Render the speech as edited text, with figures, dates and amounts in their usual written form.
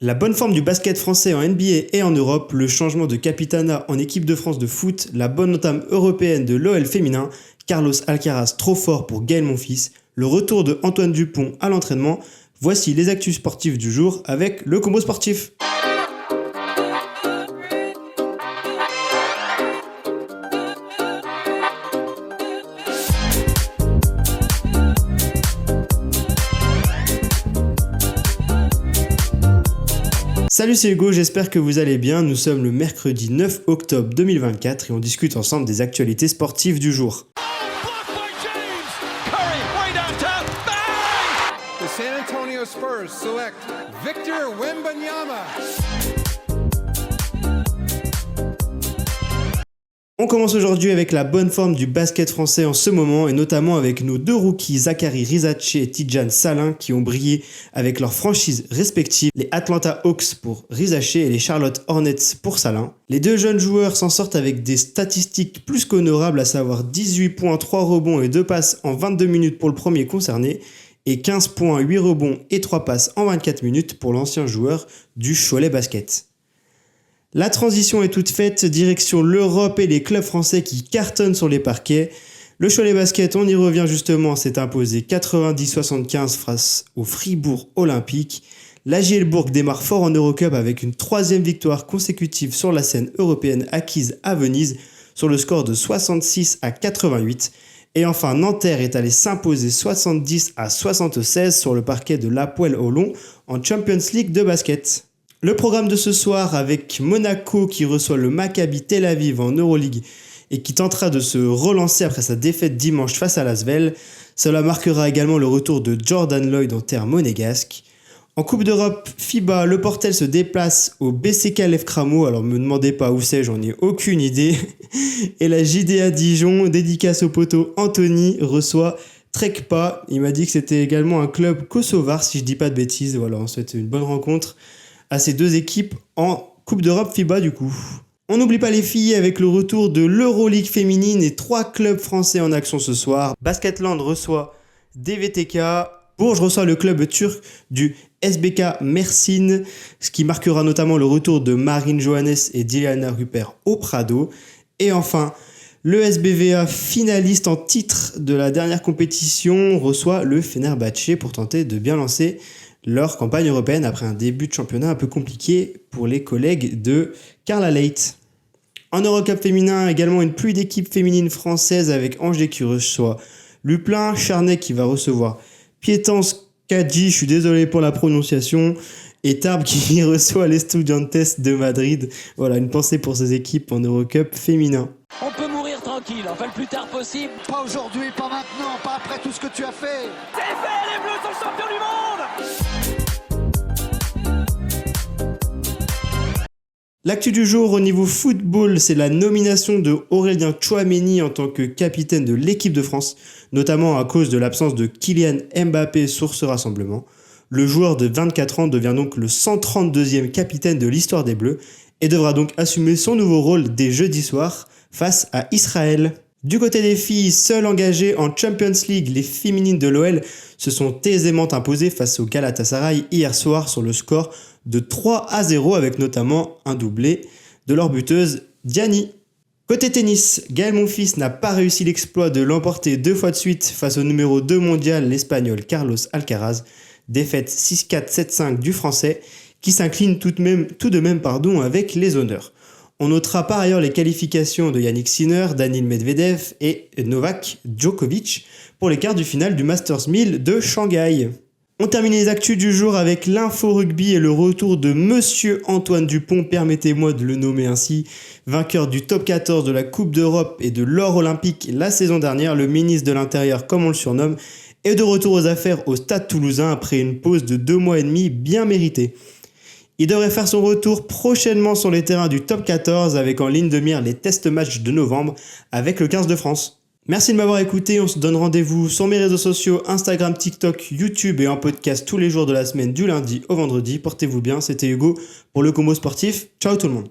La bonne forme du basket français en NBA et en Europe, le changement de capitanat en équipe de France de foot, la bonne entame européenne de l'OL féminin, Carlos Alcaraz trop fort pour Gaël Monfils, le retour de Antoine Dupont à l'entraînement, voici les actus sportifs du jour avec le combo sportif. Salut, c'est Hugo, j'espère que vous allez bien. Nous sommes le mercredi 9 octobre 2024 et on discute ensemble des actualités sportives du jour. The San Antonio Spurs select Victor Wembanyama. On commence aujourd'hui avec la bonne forme du basket français en ce moment et notamment avec nos deux rookies Zaccharie Risace et Tidjane Salin qui ont brillé avec leurs franchises respectives, les Atlanta Hawks pour Risace et les Charlotte Hornets pour Salin. Les deux jeunes joueurs s'en sortent avec des statistiques plus qu'honorables, à savoir 18 points, 3 rebonds et 2 passes en 22 minutes pour le premier concerné et 15 points, 8 rebonds et 3 passes en 24 minutes pour l'ancien joueur du Cholet Basket. La transition est toute faite, direction l'Europe et les clubs français qui cartonnent sur les parquets. Le Cholet Basket, on y revient justement, s'est imposé 90-75 face au Fribourg Olympique. L'AJL Bourg démarre fort en Eurocup avec une troisième victoire consécutive sur la scène européenne acquise à Venise sur le score de 66-88. Et enfin, Nanterre est allé s'imposer 70-76 sur le parquet de l'Hapoel Holon en Champions League de basket. Le programme de ce soir avec Monaco qui reçoit le Maccabi Tel Aviv en Euroleague et qui tentera de se relancer après sa défaite dimanche face à l'Asvel. Cela marquera également le retour de Jordan Lloyd en terre monégasque. En Coupe d'Europe FIBA, le Portel se déplace au BCK Lefkramo, alors me demandez pas où c'est, j'en ai aucune idée. Et la JDA Dijon, dédicace au poteau Anthony, reçoit Trekpa. Il m'a dit que c'était également un club kosovar si je dis pas de bêtises. Voilà, on souhaite une bonne rencontre à ces deux équipes en Coupe d'Europe FIBA du coup. On n'oublie pas les filles avec le retour de l'Euroleague féminine et 3 clubs français en action ce soir. Basketland reçoit DVTK, Bourges reçoit le club turc du SBK Mersin, ce qui marquera notamment le retour de Marine Johannes et Diana Rupert au Prado. Et enfin, le SBVA finaliste en titre de la dernière compétition reçoit le Fenerbahçe pour tenter de bien lancer leur campagne européenne après un début de championnat un peu compliqué pour les collègues de Carla Leight. En Eurocup féminin, également une pluie d'équipes féminines françaises avec Angers qui reçoit Luplin, Charnay qui va recevoir Piétance Kadji, je suis désolé pour la prononciation, et Tarbes qui reçoit les Estudiantes de Madrid. Voilà, une pensée pour ces équipes en Eurocup féminin. On peut mourir tranquille, enfin le plus tard possible. Pas aujourd'hui, pas maintenant, pas après tout ce que tu as fait. C'est fait, les Bleus sont champions du monde. L'actu du jour au niveau football, c'est la nomination de Aurélien Tchouaméni en tant que capitaine de l'équipe de France, notamment à cause de l'absence de Kylian Mbappé sur ce rassemblement. Le joueur de 24 ans devient donc le 132e capitaine de l'histoire des Bleus et devra donc assumer son nouveau rôle dès jeudi soir face à Israël. Du côté des filles, seules engagées en Champions League, les féminines de l'OL se sont aisément imposées face au Galatasaray hier soir sur le score de 3-0 avec notamment un doublé de leur buteuse Diani. Côté tennis, Gaël Monfils n'a pas réussi l'exploit de l'emporter 2 fois de suite face au numéro 2 mondial, l'Espagnol Carlos Alcaraz. Défaite 6-4, 7-5 du Français qui s'incline tout de même avec les honneurs. On notera par ailleurs les qualifications de Yannick Sinner, Daniil Medvedev et Novak Djokovic pour les quarts de finale du Masters 1000 de Shanghai. On termine les actus du jour avec l'info rugby et le retour de Monsieur Antoine Dupont, permettez-moi de le nommer ainsi, vainqueur du top 14 de la Coupe d'Europe et de l'or olympique la saison dernière, le ministre de l'Intérieur comme on le surnomme, est de retour aux affaires au Stade Toulousain après une pause de 2 mois et demi bien méritée. Il devrait faire son retour prochainement sur les terrains du top 14 avec en ligne de mire les test matchs de novembre avec le 15 de France. Merci de m'avoir écouté, on se donne rendez-vous sur mes réseaux sociaux, Instagram, TikTok, YouTube et en podcast tous les jours de la semaine du lundi au vendredi. Portez-vous bien, c'était Hugo pour le combo sportif. Ciao tout le monde.